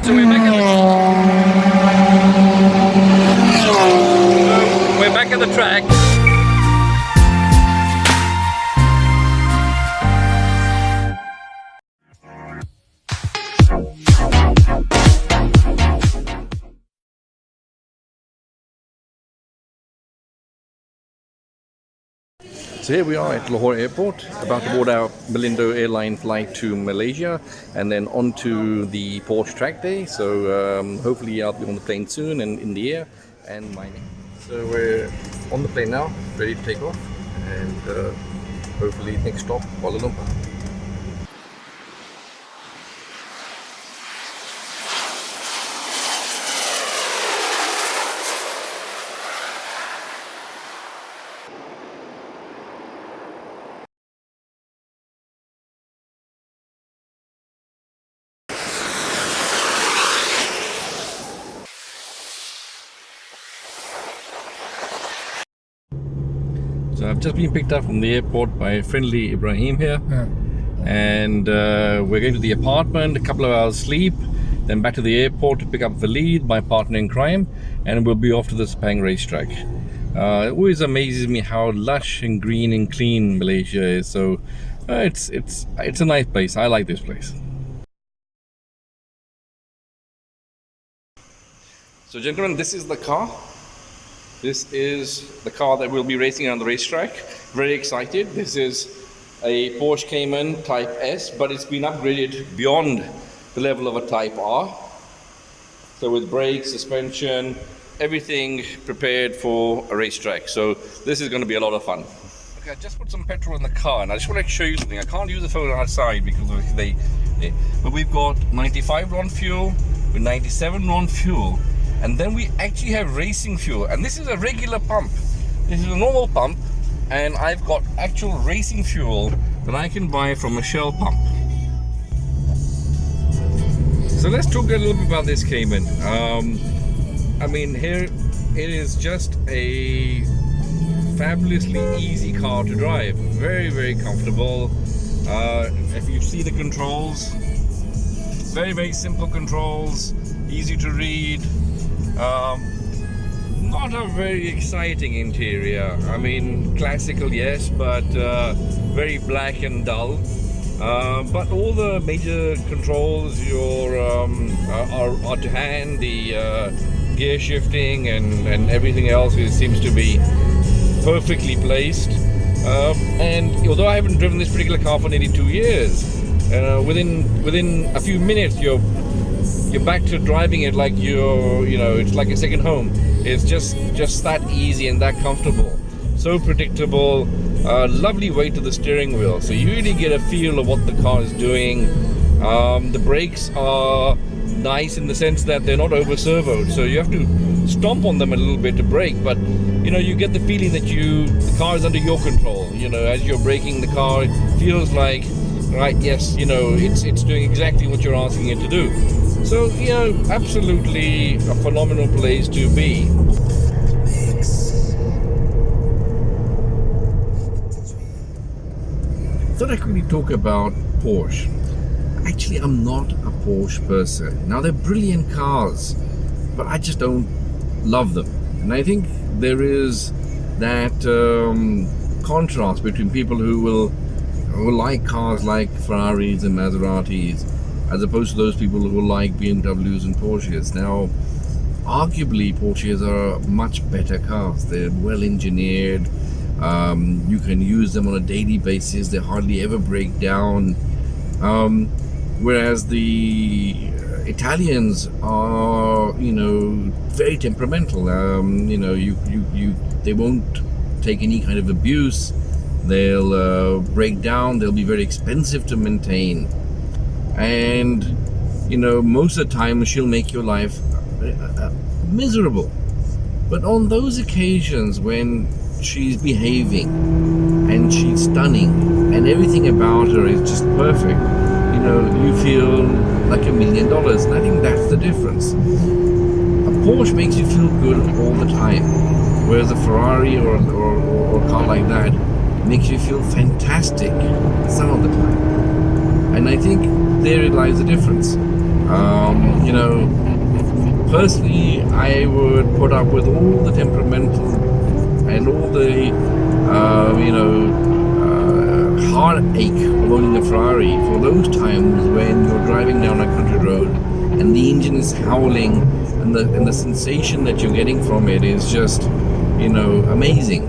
So we're back at the track. So here we are at Lahore Airport, about to board our Malindo airline flight to Malaysia and then on to the Porsche track day. So hopefully I'll be on the plane soon and in the air and mining. So we're on the plane now, ready to take off, and hopefully next stop, Kuala Lumpur. So I've just been picked up from the airport by friendly Ibrahim here, and we're going to the apartment, a couple of hours sleep, then back to the airport to pick up Valid, my partner in crime, and we'll be off to the Sepang racetrack. It always amazes me how lush and green and clean Malaysia is. So it's a nice place. I like this place. So gentlemen, this is the car. This is the car that we'll be racing on the racetrack. Very excited. This is a Porsche Cayman Type S, but it's been upgraded beyond the level of a Type R. So with brakes, suspension, everything prepared for a racetrack. So this is going to be a lot of fun. Okay, I just put some petrol in the car, and I just want to show you something. I can't use the phone outside because but we've got 95 RON fuel with 97 RON fuel. And then we actually have racing fuel, and this is a regular pump. This is a normal pump, and I've got actual racing fuel that I can buy from a Shell pump. So let's talk a little bit about this Cayman. I mean, here it is just a fabulously easy car to drive. Very, very comfortable. If you see the controls, very, very simple controls, easy to read. Not a very exciting interior. I mean, classical, yes, but very black and dull. But all the major controls are to hand. The gear shifting and everything else seems to be perfectly placed. And although I haven't driven this particular car for nearly 2 years, within a few minutes you're back to driving it like it's like a second home. It's just that easy and that comfortable. So predictable. Lovely weight to the steering wheel. So you really get a feel of what the car is doing. The brakes are nice in the sense that they're not over servoed. So you have to stomp on them a little bit to brake, but you get the feeling that the car is under your control. As you're braking the car, it feels like, right, yes, it's doing exactly what you're asking it to do. So, absolutely a phenomenal place to be. Thought I quickly talk about Porsche. Actually, I'm not a Porsche person. Now, they're brilliant cars, but I just don't love them. And I think there is that contrast between people who like cars like Ferraris and Maseratis, as opposed to those people who like BMWs and Porsches. Now, arguably, Porsches are much better cars. They're well engineered. You can use them on a daily basis. They hardly ever break down. Whereas the Italians are, very temperamental. They won't take any kind of abuse. They'll break down. They'll be very expensive to maintain. And most of the time she'll make your life miserable. But on those occasions when she's behaving and she's stunning and everything about her is just perfect, you feel like $1 million. And I think that's the difference. A Porsche makes you feel good all the time, whereas a Ferrari or a car like that makes you feel fantastic some of the time. And I think there lies the difference. You know, personally, I would put up with all the temperamental and all the, heartache of owning a Ferrari for those times when you're driving down a country road and the engine is howling and the sensation that you're getting from it is just, amazing.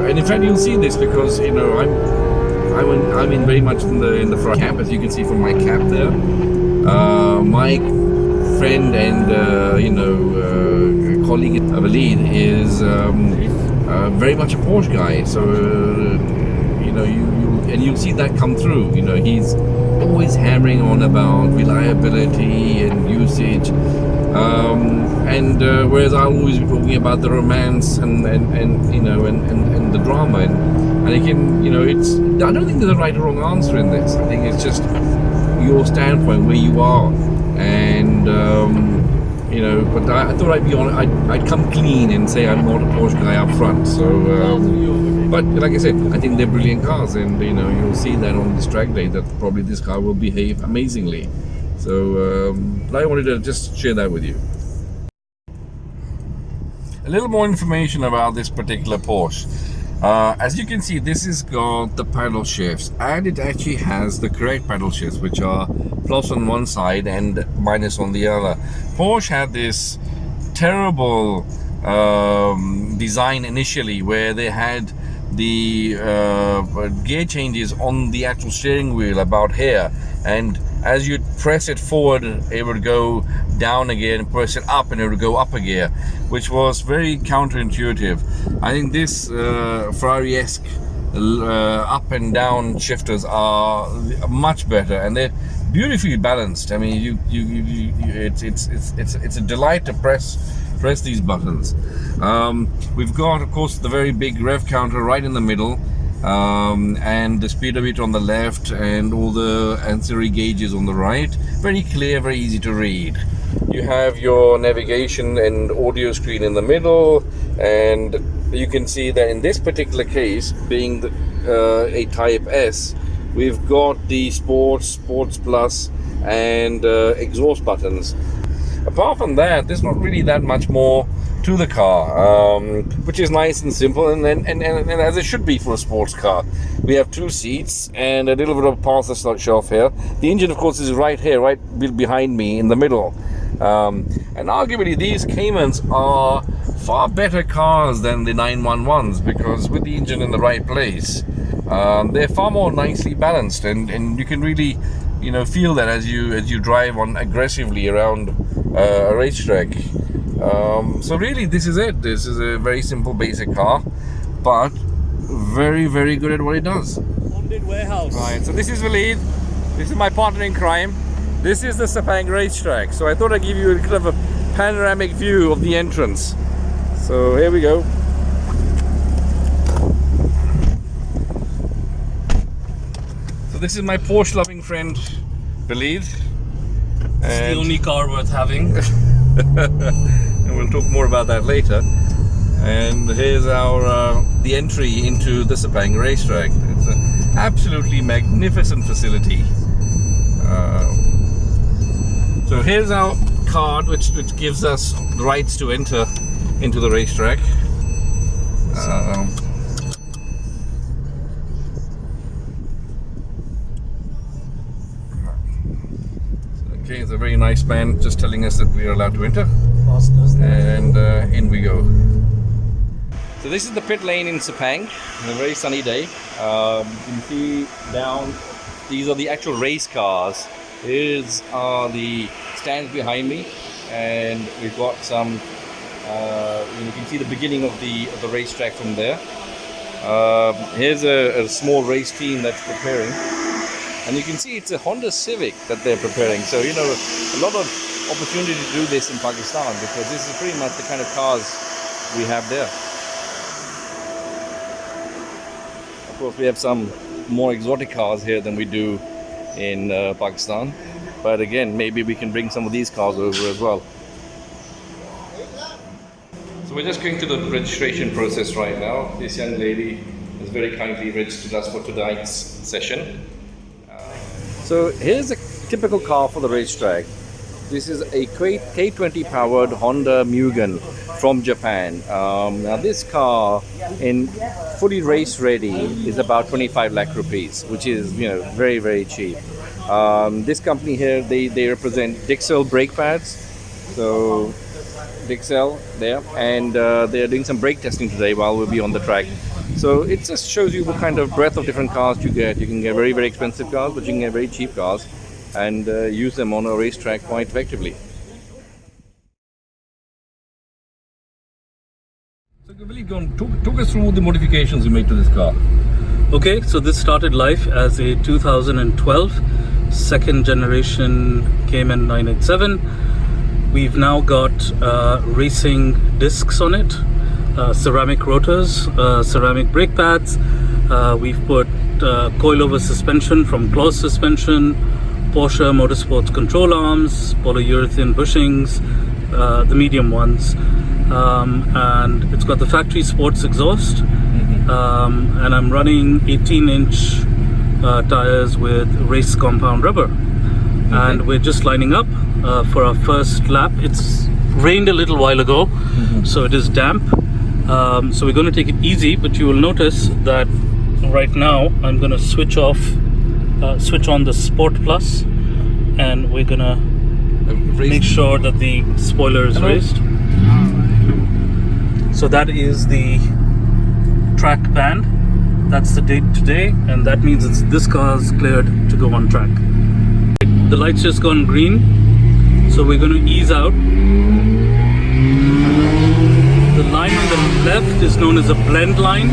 And in fact, you'll see this because I'm in very much in the Ferrari camp, as you can see from my cap there. My friend and colleague Walid is very much a Porsche guy, so you'll see that come through. He's always hammering on about reliability and usage, whereas I'll always be talking about the romance and the drama, and again, I don't think there's a right or wrong answer in this. I think it's just your standpoint, where you are, and but I thought I'd be on. I'd come clean and say I'm not a Porsche guy up front. So, but like I said, I think they're brilliant cars, and you'll see that on this track day that probably this car will behave amazingly. So, but I wanted to just share that with you. A little more information about this particular Porsche. As you can see, this has got the paddle shifts, and it actually has the correct paddle shifts, which are plus on one side and minus on the other. Porsche had this terrible design initially where they had the gear changes on the actual steering wheel about here, and as you press it forward it would go down a gear, and press it up and it would go up a gear, which was very counterintuitive. I think this Ferrari-esque up and down shifters are much better, and they're beautifully balanced. I mean, it's a delight to press these buttons. We've got, of course, the very big rev counter right in the middle, and the speedometer on the left, and all the ancillary gauges on the right. Very clear, very easy to read. You have your navigation and audio screen in the middle, and you can see that in this particular case, being a Type S, we've got the Sports Plus, and exhaust buttons. Apart from that, there's not really that much more to the car, which is nice and simple, and as it should be for a sports car. We have 2 seats and a little bit of parcel shelf here. The engine, of course, is right here, right behind me in the middle. And arguably, these Caymans are far better cars than the 911s, because with the engine in the right place, they're far more nicely balanced, and you can really feel that as you drive on aggressively around a racetrack. So really, this is it. This is a very simple, basic car, but very, very good at what it does. Bonded warehouse. Right. So this is Walid. This is my partner in crime. This is the Sepang racetrack. So I thought I'd give you a kind of a panoramic view of the entrance. So here we go. So this is my Porsche-loving friend, Walid. It's the only car worth having. And we'll talk more about that later. And here's our the entry into the Sepang racetrack. It's an absolutely magnificent facility. So here's our card, which gives us the rights to enter into the racetrack. Okay, it's a very nice man just telling us that we are allowed to enter. And in we go. So this is the pit lane in Sepang, on a very sunny day. You can see down, these are the actual race cars. Here's the stands behind me, and we've got some, you can see the beginning of the racetrack from there. Here's a small race team that's preparing. And you can see it's a Honda Civic that they're preparing. So, a lot of opportunity to do this in Pakistan, because this is pretty much the kind of cars we have there. Of course, we have some more exotic cars here than we do in Pakistan. But again, maybe we can bring some of these cars over as well. So we're just going through the registration process right now. This young lady has very kindly registered us for tonight's session. So here's a typical car for the racetrack. This is a K20 powered Honda Mugen from Japan. Now this car in fully race ready is about 25 lakh rupees, which is very, very cheap. This company here, they represent Dixel brake pads. So Dixel there, and they're doing some brake testing today while we'll be on the track. So it just shows you what kind of breadth of different cars you get. You can get very, very expensive cars, but you can get very cheap cars and use them on a racetrack quite effectively. So Billy, talk us through the modifications you made to this car. Okay, so this started life as a 2012 second generation Cayman 987. We've now got racing discs on it, ceramic rotors, ceramic brake pads. We've put coilover suspension from Claus suspension, Porsche Motorsports control arms, polyurethane bushings, the medium ones, and it's got the factory sports exhaust, and I'm running 18-inch tires with race compound rubber, and we're just lining up for our first lap. It's rained a little while ago, so it is damp, so we're going to take it easy, but you will notice that right now I'm going to switch on the Sport Plus, and we're going to make sure that the spoiler is raised. So that is the track band. That's the date today, and that means this car's cleared to go on track. The light's just gone green, so we're going to ease out. The line on the left is known as a blend line.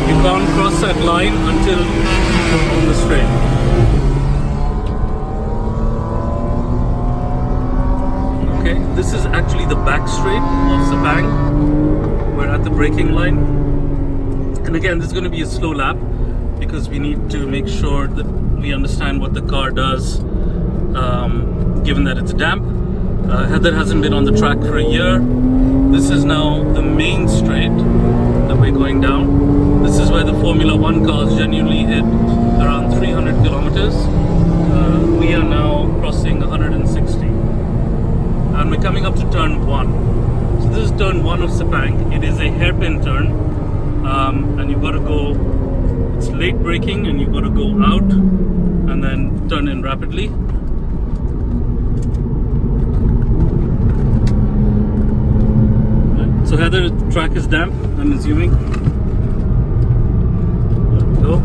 You can't cross that line until on the straight. Okay, this is actually the back straight of Sepang. We're at the braking line. And again, this is going to be a slow lap because we need to make sure that we understand what the car does, given that it's damp. Heather hasn't been on the track for a year. This is now the main straight that we're going down. This is where the Formula One cars genuinely hit around 300 kilometers. We are now crossing 160. And we're coming up to turn 1. So this is turn 1 of Sepang. It is a hairpin turn, and you've got to go, it's late braking, and you've got to go out and then turn in rapidly. So Heather, the track is damp, I'm assuming. There we go.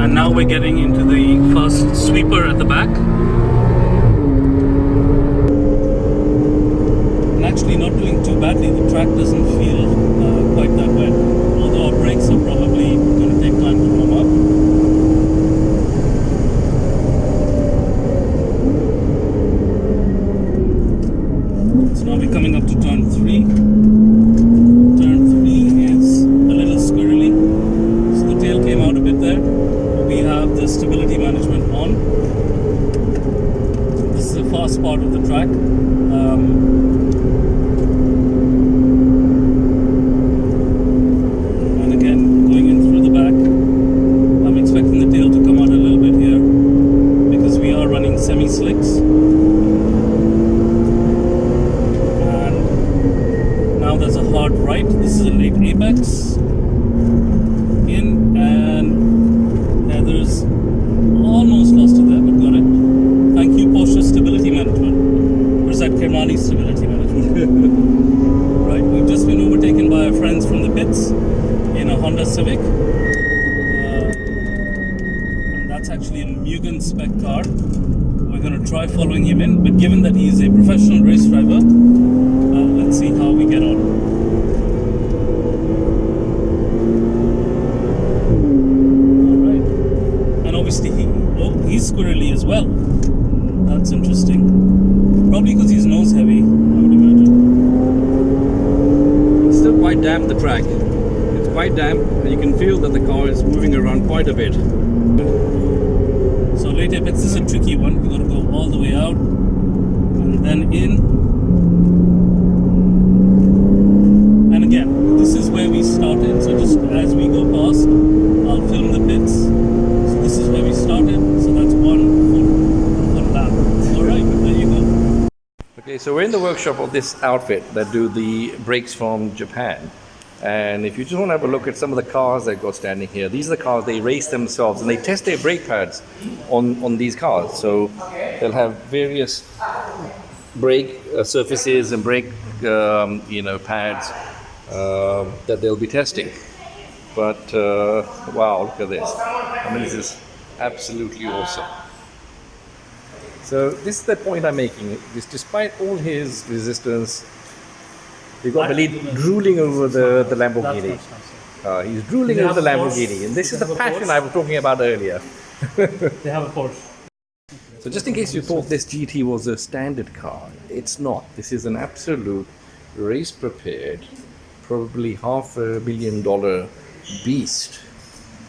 And now we're getting into the fast sweeper at the back. And actually not doing too badly. The track doesn't feel quite that wet. Although our brakes are probably going to take time to warm up. So now we're coming up to turn 3. Turn 3 is a little squirrely, so the tail came out a bit there. We have the stability management on. This is the fast part of the track. And again, going in through the back, I'm expecting the tail to come out a little bit here because we are running semi-slicks. There's a hard right. This is a late apex. In, and Heather's almost lost it there, but got it. Thank you, Porsche Stability Management. Or is that Caymani Stability Management? Right, we've just been overtaken by our friends from the pits in a Honda Civic. And that's actually a Mugen spec car. We're going to try following him in, but given that he's a professional race driver, let's see how we get on. Alright. And obviously he's squirrely as well. That's interesting. Probably because he's nose heavy, I would imagine. It's still quite damp, the track. It's quite damp, and you can feel that the car is moving around quite a bit. So late apex is a tricky one. We've got to go all the way out and then in. And again, this is where we started. So just as we go past, I'll film the pits. So this is where we started. So that's 1, 4. So we're in the workshop of this outfit that do the brakes from Japan. And if you just want to have a look at some of the cars that got standing here, these are the cars they race themselves and they test their brake pads on these cars. So they'll have various brake surfaces and brake pads that they'll be testing. But wow, look at this. I mean, this is absolutely awesome. So this is the point I'm making. Is despite all his resistance, you've got Walid drooling over the Lamborghini. He's drooling over the Lamborghini, and this is the passion I was talking about earlier. They have a Porsche. So just in case you thought this GT was a standard car, it's not. This is an absolute race-prepared, probably $500 million beast.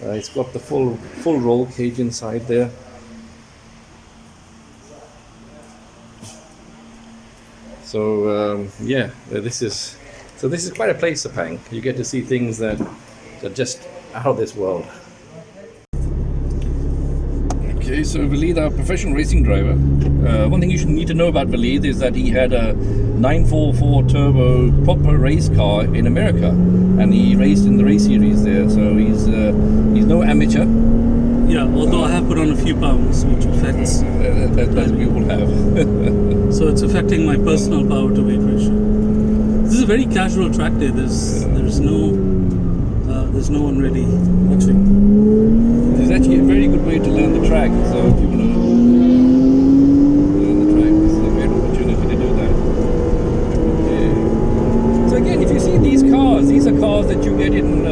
It's got the full roll cage inside there. So yeah, this is quite a place, Sepang. You get to see things that are just out of this world. Okay, so Walid, our professional racing driver. One thing you should need to know about Walid is that he had a 944 turbo proper race car in America, and he raced in the race series there. So he's no amateur. Yeah, although I have put on a few pounds, which affects. As we all have. So it's affecting my personal power to weight ratio. This is a very casual track day. There's no one really watching. It's actually a very good way to learn the track. So if you want to learn the track, this is a great opportunity to do that. Yeah. So again, if you see these cars, these are cars that you get in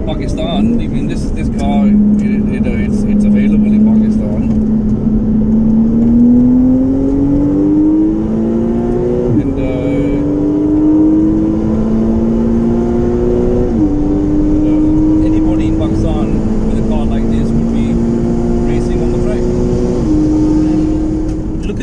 Pakistan. I mean, this car, it's available in Pakistan.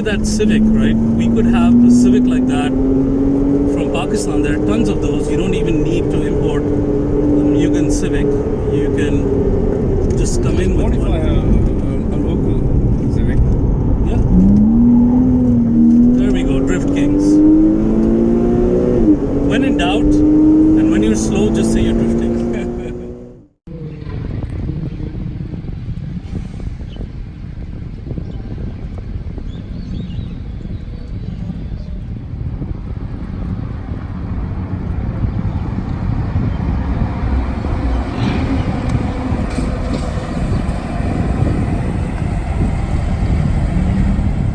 That Civic, right? We could have a Civic like that from Pakistan. There are tons of those. You don't even need to import the Mugen Civic. You can just come in with modify a local Civic. Yeah. There we go, Drift Kings. When in doubt, and when you're slow, just say you're drifting.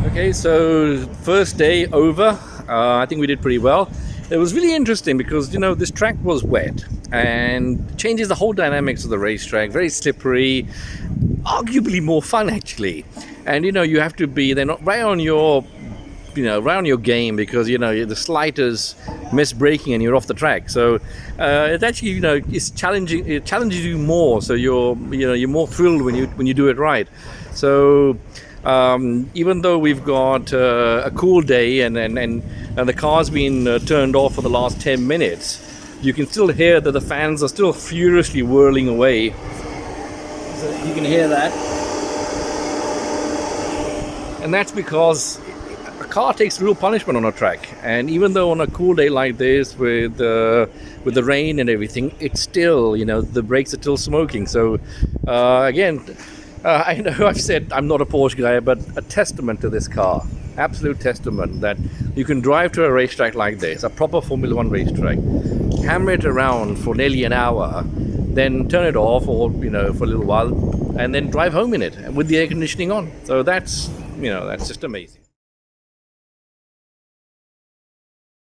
Okay, so first day over. I think we did pretty well. It was really interesting because, this track was wet and changes the whole dynamics of the racetrack. Very slippery, arguably more fun actually. And you have to be they're not right on your game because the slightest miss braking and you're off the track. So it's actually it's challenging. It challenges you more. So you're more thrilled when you do it right. So. Even though we've got a cool day and the car's been turned off for the last 10 minutes, you can still hear that the fans are still furiously whirling away. So you can hear that. And that's because a car takes real punishment on a track. And even though on a cool day like this with the rain and everything, it's still, the brakes are still smoking. So again, I know I've said I'm not a Porsche guy, but a testament to this car. Absolute testament that you can drive to a racetrack like this, a proper Formula One racetrack, hammer it around for nearly an hour, then turn it off or, for a little while, and then drive home in it with the air conditioning on. So that's just amazing.